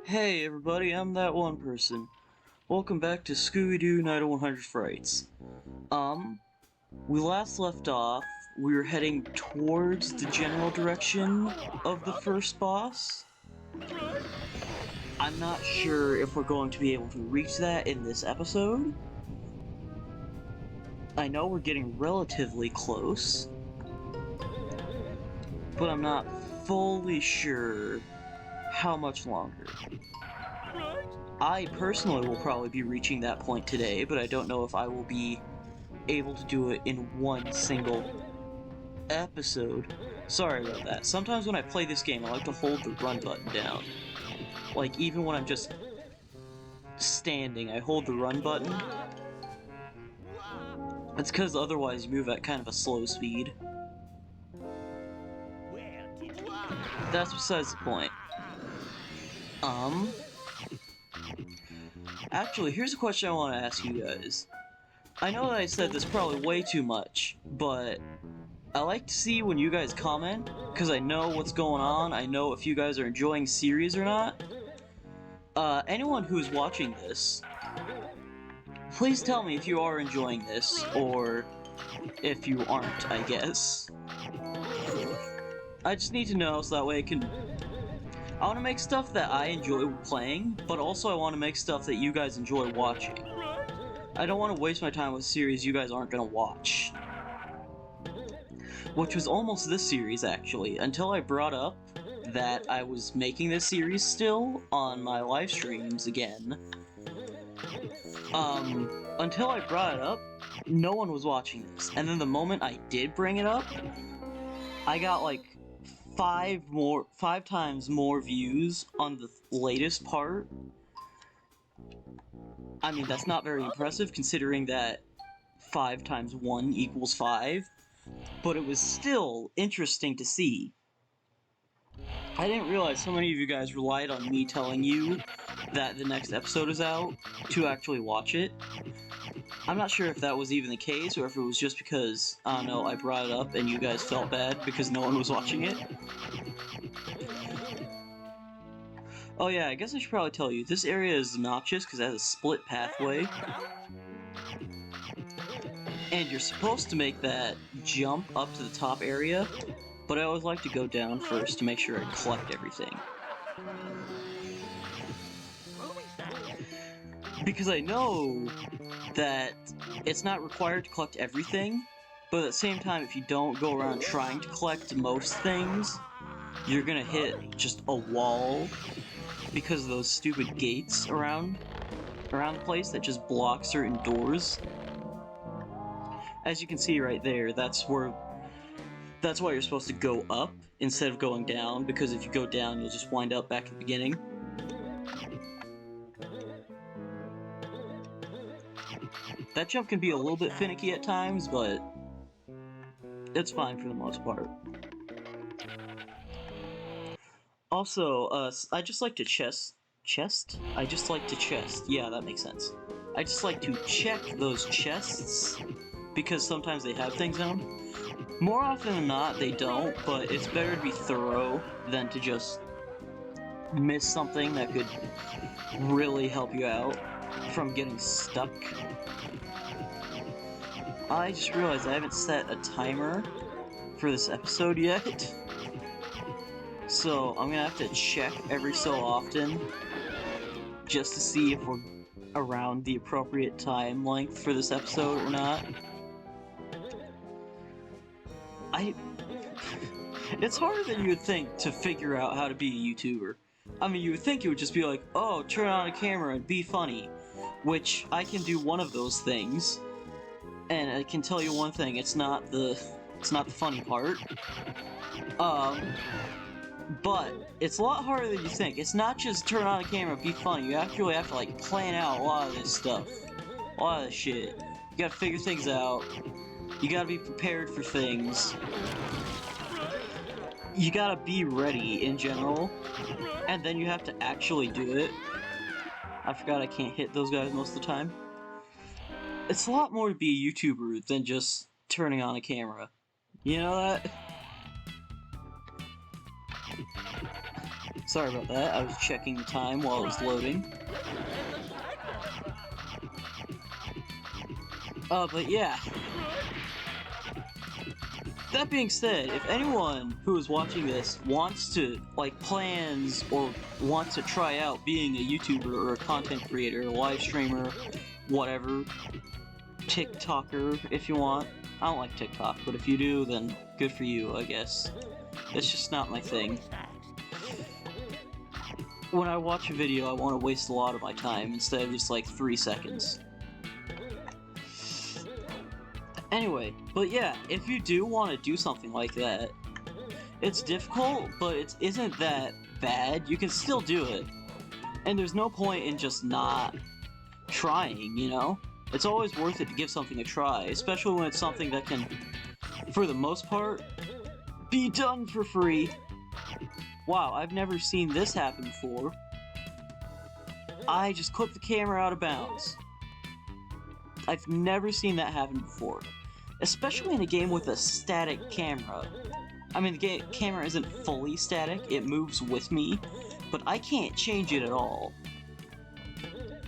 Hey everybody, I'm that one person. Welcome back to Scooby-Doo Night of 100 Frights. We last left off, we were heading towards the general direction of the first boss. I'm not sure if we're going to be able to reach that in this episode. I know we're getting relatively close, but I'm not fully sure how much longer. I personally will probably be reaching that point today, but I don't know if I will be able to do it in one single episode. Sorry about that. Sometimes when I play this game, I like to hold the run button down. Like, even when I'm just standing, I hold the run button. It's because otherwise you move at kind of a slow speed. That's besides the point. Actually, here's a question I want to ask you guys. I know that I said this probably way too much, but I like to see when you guys comment, because I know what's going on, I know if you guys are enjoying series or not. Anyone who's watching this, please tell me if you are enjoying this, or if you aren't, I guess. I just need to know so that way I want to make stuff that I enjoy playing, but also I want to make stuff that you guys enjoy watching. I don't want to waste my time with a series you guys aren't going to watch. Which was almost this series, actually, until I brought up that I was making this series still on my live streams again. Until I brought it up, no one was watching this. And then the moment I did bring it up, I got like 5 times more views on the latest part. I mean, that's not very impressive considering that 5 times 1 equals 5. But it was still interesting to see. I didn't realize so many of you guys relied on me telling you that the next episode is out to actually watch it. I'm not sure if that was even the case, or if it was just because, I don't know, I brought it up and you guys felt bad because no one was watching it. Oh yeah, I guess I should probably tell you, this area is obnoxious because it has a split pathway. And you're supposed to make that jump up to the top area, but I always like to go down first to make sure I collect everything. Because I know that it's not required to collect everything, but at the same time, if you don't go around trying to collect most things, you're gonna hit just a wall because of those stupid gates around the place that just block certain doors. As you can see right there, that's why you're supposed to go up instead of going down, because if you go down, you'll just wind up back at the beginning. That jump can be a little bit finicky at times, but it's fine for the most part. Also, I just like to chest? I just like to chest. Yeah, that makes sense. I just like to check those chests, because sometimes they have things in them. More often than not, they don't, but it's better to be thorough than to just miss something that could really help you out from getting stuck. I just realized I haven't set a timer for this episode yet, so I'm gonna have to check every so often just to see if we're around the appropriate time length for this episode or not. It's harder than you would think to figure out how to be a YouTuber. I mean, you would think it would just be like, oh, turn on a camera and be funny, which I can do one of those things, and I can tell you one thing, it's not the funny part. But it's a lot harder than you think. It's not just turn on a camera, be funny. You actually have to like plan out a lot of this stuff, a lot of this shit. You gotta figure things out. You gotta be prepared for things. You gotta be ready in general, and then you have to actually do it. I forgot I can't hit those guys most of the time. It's a lot more to be a YouTuber than just turning on a camera. You know that? Sorry about that, I was checking the time while it was loading. But yeah. That being said, if anyone who is watching this wants to, like, plans or wants to try out being a YouTuber or a content creator, a live streamer, whatever, TikToker if you want. I don't like TikTok, but if you do, then good for you, I guess. It's just not my thing. When I watch a video, I want to waste a lot of my time instead of just like 3 seconds. Anyway, but yeah, if you do want to do something like that, it's difficult, but it isn't that bad. You can still do it. And there's no point in just not trying, you know? It's always worth it to give something a try, especially when it's something that can, for the most part, be done for free. Wow, I've never seen this happen before. I just clipped the camera out of bounds. I've never seen that happen before. Especially in a game with a static camera. I mean, the camera isn't fully static, it moves with me, but I can't change it at all.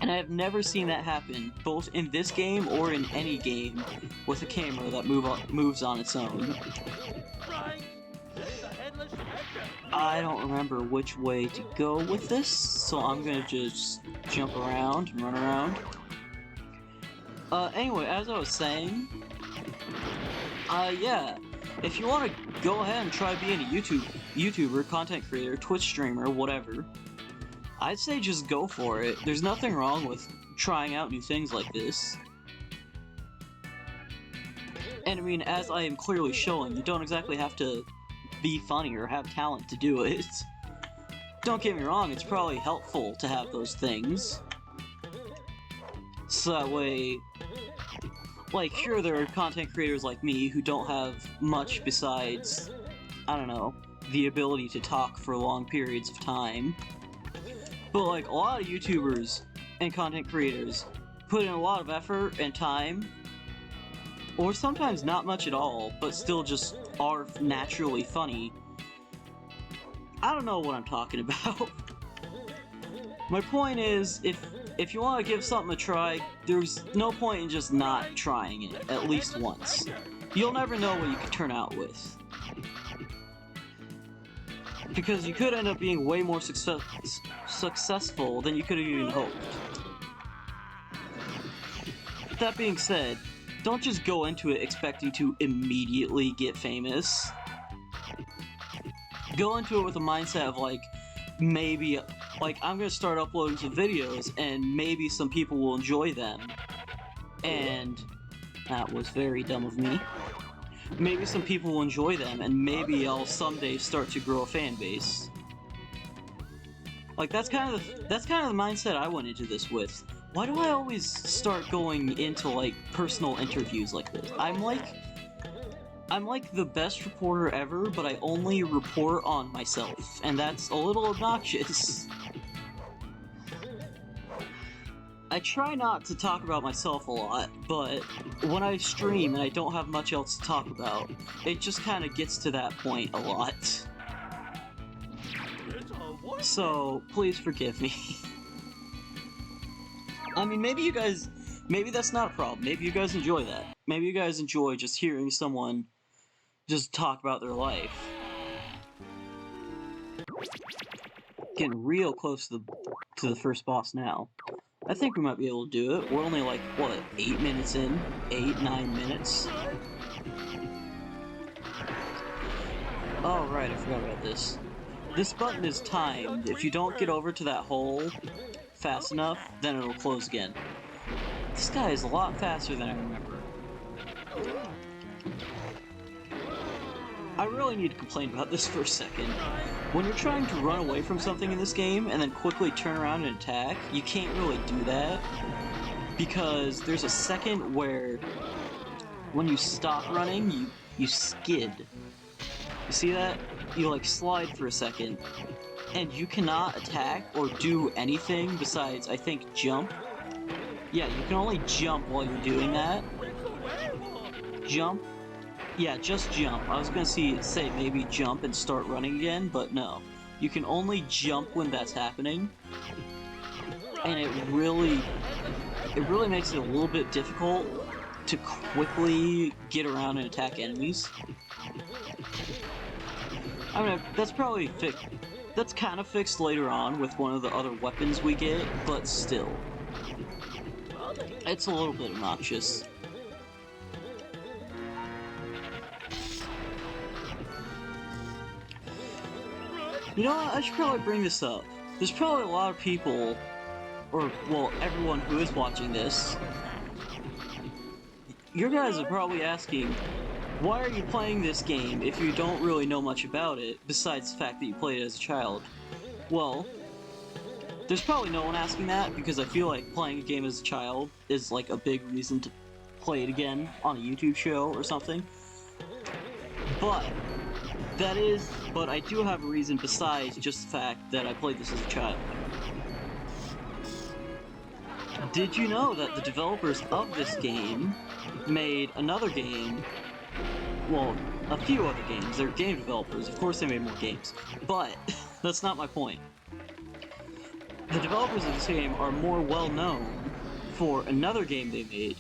And I have never seen that happen, both in this game or in any game with a camera that moves on its own. I don't remember which way to go with this, so I'm gonna just jump around and run around. Anyway, as I was saying, yeah, if you want to go ahead and try being a YouTuber, content creator, Twitch streamer, whatever, I'd say just go for it. There's nothing wrong with trying out new things like this. And I mean, as I am clearly showing, you don't exactly have to be funny or have talent to do it. Don't get me wrong, it's probably helpful to have those things. So that way, like, sure, there are content creators like me who don't have much besides, I don't know, the ability to talk for long periods of time. But, like, a lot of YouTubers and content creators put in a lot of effort and time, or sometimes not much at all, but still just are naturally funny. I don't know what I'm talking about. My point is, if you want to give something a try, there's no point in just not trying it, at least once. You'll never know what you could turn out with. Because you could end up being way more successful than you could have even hoped. That being said, don't just go into it expecting to immediately get famous. Go into it with a mindset of, like, maybe, like, I'm gonna start uploading some videos, and maybe some people will enjoy them. And that was very dumb of me. Maybe some people will enjoy them, and maybe I'll someday start to grow a fan base. Like, that's kind of the mindset I went into this with. Why do I always start going into, like, personal interviews like this? I'm like the best reporter ever, but I only report on myself, and that's a little obnoxious. I try not to talk about myself a lot, but when I stream and I don't have much else to talk about, it just kind of gets to that point a lot. So, please forgive me. I mean, maybe that's not a problem. Maybe you guys enjoy that. Maybe you guys enjoy just hearing someone just talk about their life. Getting real close to the first boss now. I think we might be able to do it. We're only like, what, 8 minutes in? 8, 9 minutes? Oh, right, I forgot about this. This button is timed. If you don't get over to that hole fast enough, then it'll close again. This guy is a lot faster than I remember. I really need to complain about this for a second. When you're trying to run away from something in this game and then quickly turn around and attack, you can't really do that. Because there's a second where when you stop running, you skid. You see that? You like slide for a second, and you cannot attack or do anything besides, I think, jump. Yeah, you can only jump while you're doing that. Jump. Yeah, just jump. I was gonna say maybe jump and start running again, but no. You can only jump when that's happening, and it really makes it a little bit difficult to quickly get around and attack enemies. I mean, that's probably fixed. That's kind of fixed later on with one of the other weapons we get, but still. It's a little bit obnoxious. You know what? I should probably bring this up. There's probably a lot of people, or, well, everyone who is watching this. You guys are probably asking, why are you playing this game if you don't really know much about it, besides the fact that you played it as a child? Well, there's probably no one asking that, because I feel like playing a game as a child is like a big reason to play it again on a YouTube show or something. But I do have a reason besides just the fact that I played this as a child. Did you know that the developers of this game made another game? Well, a few other games. They're game developers. Of course they made more games. But that's not my point. The developers of this game are more well known for another game they made.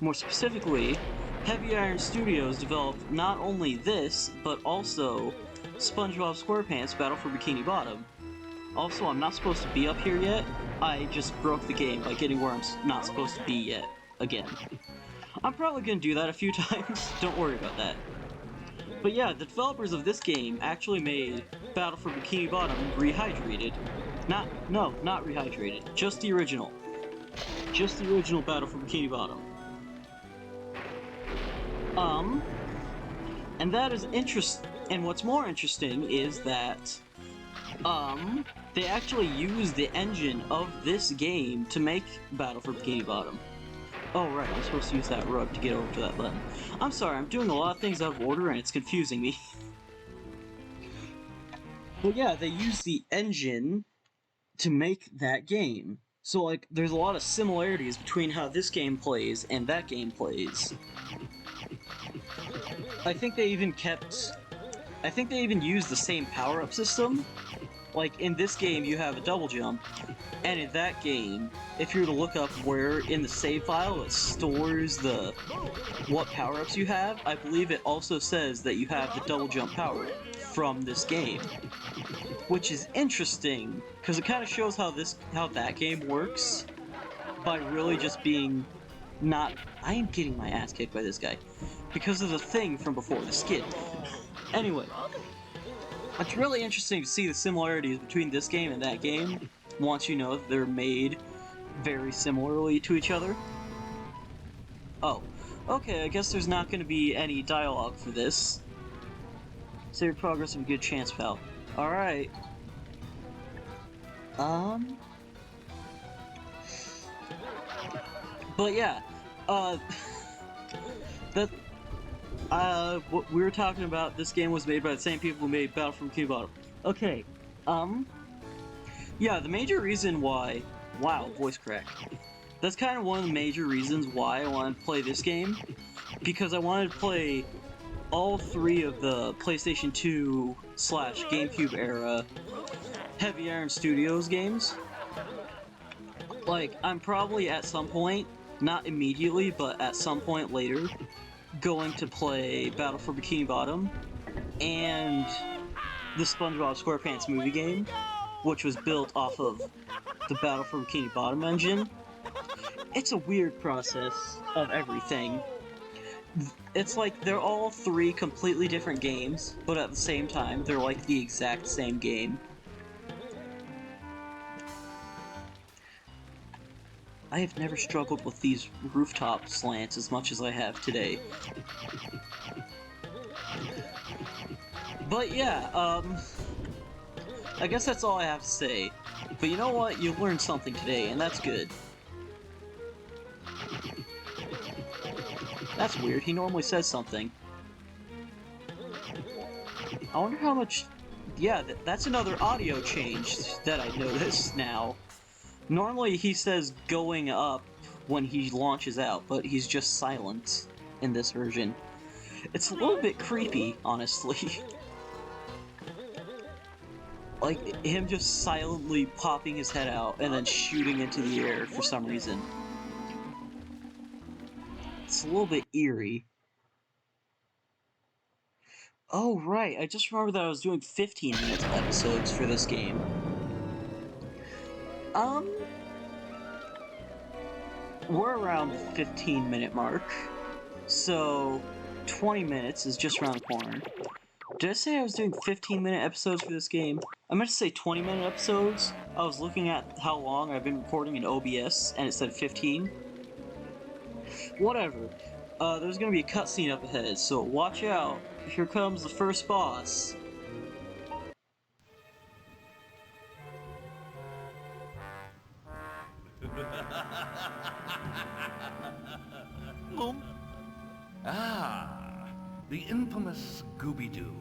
More specifically, Heavy Iron Studios developed not only this, but also SpongeBob SquarePants Battle for Bikini Bottom. Also, I'm not supposed to be up here yet. I just broke the game by getting where I'm not supposed to be yet, again. I'm probably gonna do that a few times, don't worry about that. But yeah, the developers of this game actually made Battle for Bikini Bottom Rehydrated. Not Rehydrated, just the original. Just the original Battle for Bikini Bottom. And that is and what's more interesting is that, they actually used the engine of this game to make Battle for Bikini Bottom. Oh right, I'm supposed to use that rug to get over to that button. I'm sorry, I'm doing a lot of things out of order and it's confusing me. But yeah, they used the engine to make that game. So like, there's a lot of similarities between how this game plays and that game plays. I think they even used the same power-up system. Like, in this game, you have a double jump, and in that game, if you were to look up where in the save file it stores what power-ups you have, I believe it also says that you have the double jump power from this game. Which is interesting, because it kind of shows how that game works, by really just being I am getting my ass kicked by this guy, because of the thing from before, the skid. Anyway. It's really interesting to see the similarities between this game and that game, once you know that they're made very similarly to each other. Oh, okay, I guess there's not going to be any dialogue for this. Save your progress of a good chance, pal. Alright. But yeah, what we were talking about, this game was made by the same people who made Battle for Bikini Bottom. Okay, yeah, the major reason why... Wow, voice crack. That's kind of one of the major reasons why I wanted to play this game, because I wanted to play all three of the PlayStation 2 / GameCube era Heavy Iron Studios games. Like, I'm probably at some point, not immediately, but at some point later, going to play Battle for Bikini Bottom and the SpongeBob SquarePants movie game, which was built off of the Battle for Bikini Bottom engine. It's a weird process of everything. It's like they're all three completely different games, but at the same time, they're like the exact same game. I have never struggled with these rooftop slants as much as I have today. But yeah, I guess that's all I have to say. But you know what? You learned something today, and that's good. That's weird, he normally says something. I wonder how much... Yeah, that's another audio change that I noticed now. Normally he says going up when he launches out, but he's just silent in this version. It's a little bit creepy, honestly. Like, him just silently popping his head out and then shooting into the air for some reason. It's a little bit eerie. Oh, right, I just remembered that I was doing 15-minute episodes for this game. We're around the 15-minute mark, so 20 minutes is just around the corner. Did I say I was doing 15-minute episodes for this game? I meant to say 20-minute episodes. I was looking at how long I've been recording in OBS, and it said 15. Whatever. There's gonna be a cutscene up ahead, so watch out. Here comes the first boss. Ah, the infamous Scooby-Doo.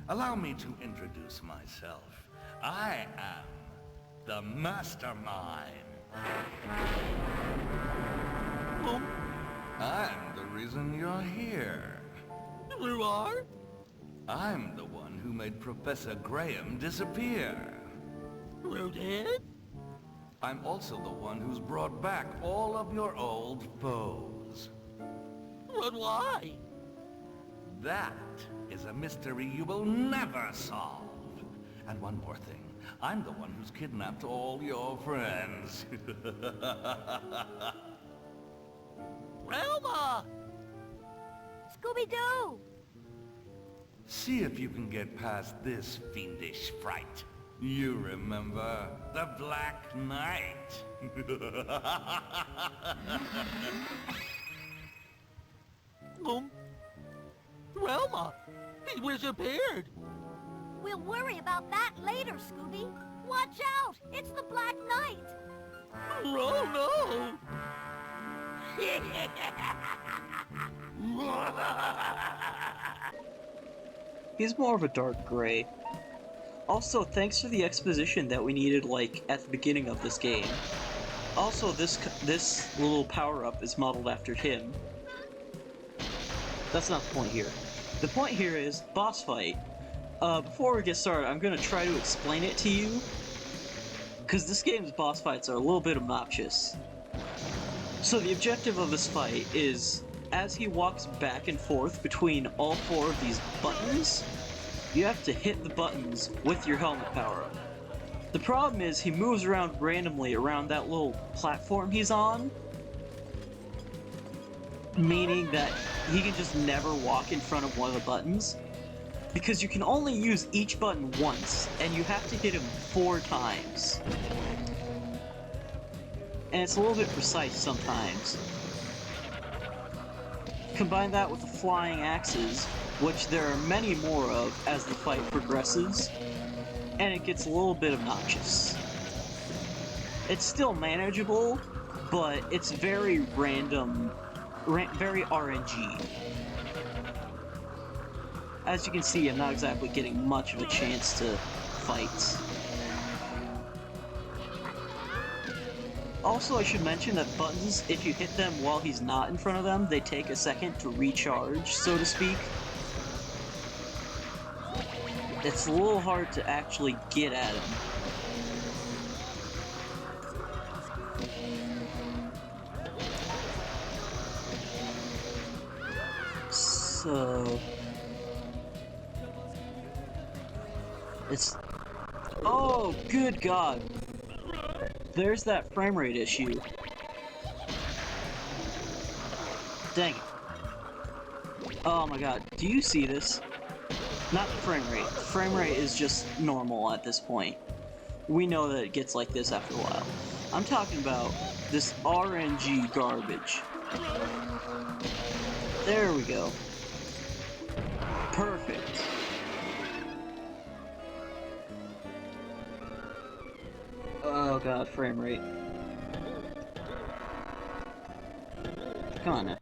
Allow me to introduce myself. I am the Mastermind. I'm the reason you're here. You are? I'm the one who made Professor Graham disappear. You did? I'm also the one who's brought back all of your old foes. But why? That is a mystery you will never solve. And one more thing. I'm the one who's kidnapped all your friends. Elma! Scooby-Doo! See if you can get past this fiendish fright. You remember the Black Knight. Elma! He disappeared! We'll worry about that later, Scooby. Watch out! It's the Black Knight! Oh no! He's more of a dark gray. Also, thanks for the exposition that we needed, like, at the beginning of this game. Also, this little power-up is modeled after him. That's not the point here. The point here is boss fight. Before we get started, I'm gonna try to explain it to you, because this game's boss fights are a little bit obnoxious. So the objective of this fight is, as he walks back and forth between all 4 of these buttons, you have to hit the buttons with your helmet power-up. The problem is, he moves around randomly around that little platform he's on, meaning that he can just never walk in front of one of the buttons, because you can only use each button once, and you have to hit him 4 times. And it's a little bit precise sometimes. Combine that with the flying axes, which there are many more of as the fight progresses, and it gets a little bit obnoxious. It's still manageable, but it's very random, very RNG. As you can see, I'm not exactly getting much of a chance to fight. Also, I should mention that buttons, if you hit them while he's not in front of them, they take a second to recharge, so to speak. It's a little hard to actually get at him. So... it's... oh, good God! There's that frame rate issue. Dang it. Oh my god, do you see this? Not the frame rate. The frame rate is just normal at this point. We know that it gets like this after a while. I'm talking about this RNG garbage. There we go. Perfect. Oh god, frame rate. Come on now.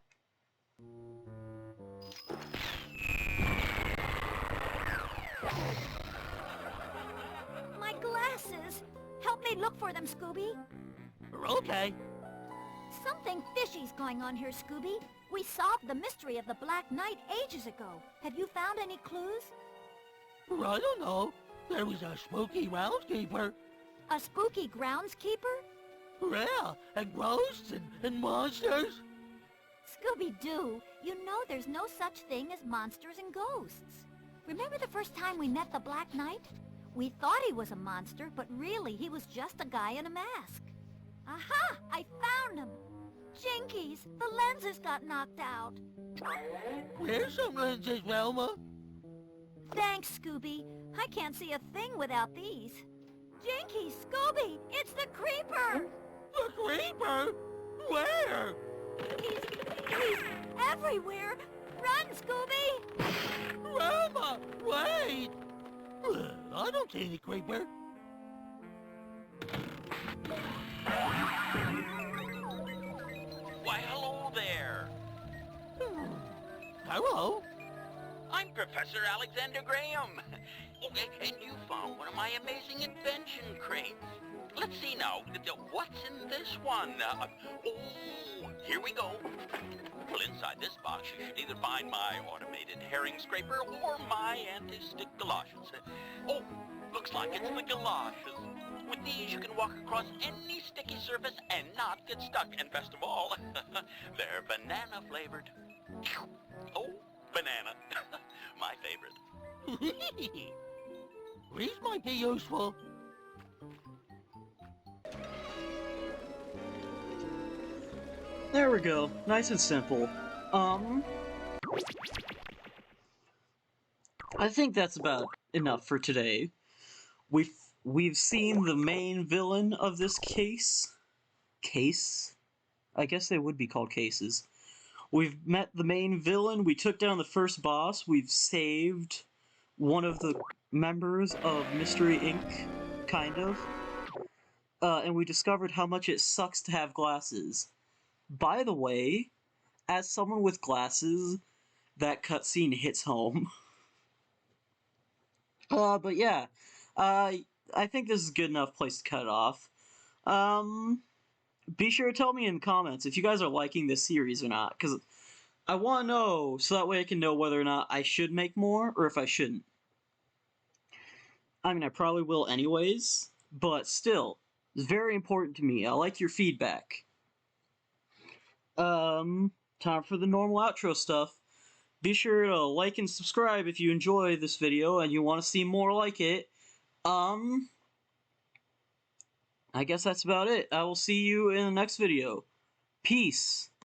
My glasses! Help me look for them, Scooby. Okay. Something fishy's going on here, Scooby. We solved the mystery of the Black Knight ages ago. Have you found any clues? I don't know. There was a spooky groundskeeper. A spooky groundskeeper? Yeah, and ghosts and monsters. Scooby-Doo, you know there's no such thing as monsters and ghosts. Remember the first time we met the Black Knight? We thought he was a monster, but really he was just a guy in a mask. Aha! I found him! Jinkies, the lenses got knocked out. Here's some lenses, Velma. Thanks, Scooby. I can't see a thing without these. Jinkies, Scooby, it's the Creeper! The creeper? Where? He's everywhere! Run, Scooby! Velma, wait! I don't see any creeper. Why, hello there. Hello? I'm Professor Alexander Graham. And you found one of my amazing invention crates. Let's see now. What's in this one? Oh, here we go. Well, inside this box, you should either find my automated herring scraper or my anti-stick galoshes. Oh, looks like it's the galoshes. With these, you can walk across any sticky surface and not get stuck. And best of all, they're banana flavored. Oh, banana. My favorite. These might be useful. There we go. Nice and simple. I think that's about enough for today. We've seen the main villain of this case. Case? I guess they would be called cases. We've met the main villain, we took down the first boss, we've saved one of the members of Mystery Inc., kind of. And we discovered how much it sucks to have glasses. By the way, as someone with glasses, that cutscene hits home. But yeah, I think this is a good enough place to cut it off. Be sure to tell me in the comments if you guys are liking this series or not, because I want to know, so that way I can know whether or not I should make more, or if I shouldn't. I mean, I probably will anyways, but still, it's very important to me. I like your feedback. Time for the normal outro stuff. Be sure to like and subscribe if you enjoy this video and you want to see more like it. I guess that's about it. I will see you in the next video. Peace.